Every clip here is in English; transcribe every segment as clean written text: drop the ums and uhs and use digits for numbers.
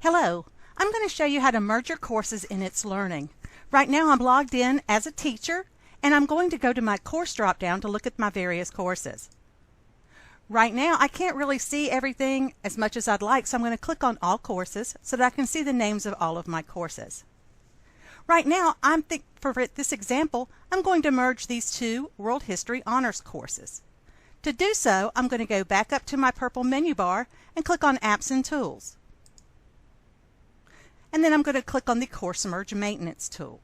Hello, I'm going to show you how to merge your courses in itsLearning. Right now I'm logged in as a teacher and I'm going to go to my course drop down to look at my various courses. Right now I can't really see everything as much as I'd like, so I'm going to click on all courses so that I can see the names of all of my courses. Right now for this example I'm going to merge these two World History Honors courses. To do so, I'm going to go back up to my purple menu bar and click on Apps and Tools. And then I'm going to click on the Course Merge Maintenance tool.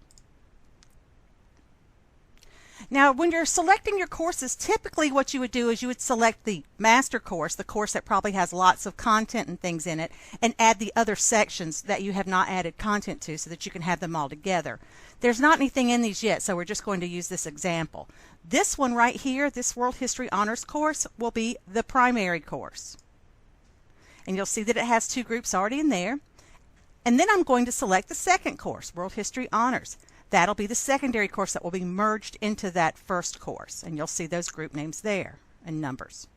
Now, when you're selecting your courses, typically what you would do is you would select the master course, the course that probably has lots of content and things in it, and add the other sections that you have not added content to so that you can have them all together. There's not anything in these yet, so we're just going to use this example. This one right here, this World History Honors course, will be the primary course. And you'll see that it has two groups already in there. And then I'm going to select the second course, World History Honors. That'll be the secondary course that will be merged into that first course. And you'll see those group names there and numbers.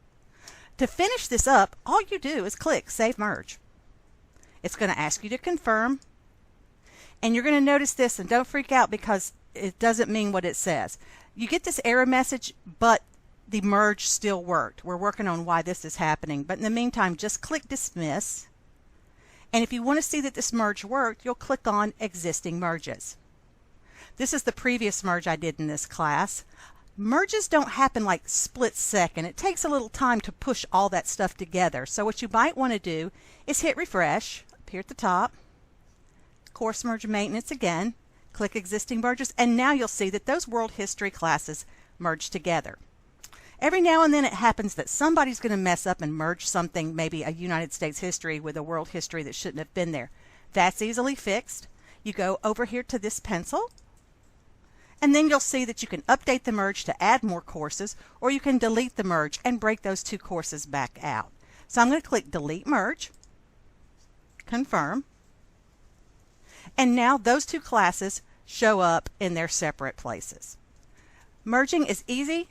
To finish this up, all you do is click Save Merge. It's going to ask you to confirm. And you're going to notice this, and don't freak out because it doesn't mean what it says. You get this error message, but the merge still worked. We're working on why this is happening. But in the meantime, just click Dismiss. And if you want to see that this merge worked, you'll click on Existing Merges. This is the previous merge I did in this class. Merges don't happen like split second. It takes a little time to push all that stuff together. So what you might want to do is hit refresh up here at the top, Course Merge Maintenance again, click Existing Merges, and now you'll see that those world history classes merge together. Every now and then it happens that somebody's going to mess up and merge something, maybe a United States history with a world history that shouldn't have been there. That's easily fixed. You go over here to this pencil, and then you'll see that you can update the merge to add more courses, or you can delete the merge and break those two courses back out. So I'm going to click Delete Merge, confirm, and now those two classes show up in their separate places. Merging is easy.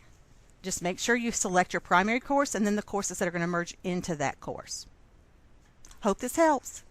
Just make sure you select your primary course and then the courses that are going to merge into that course. Hope this helps.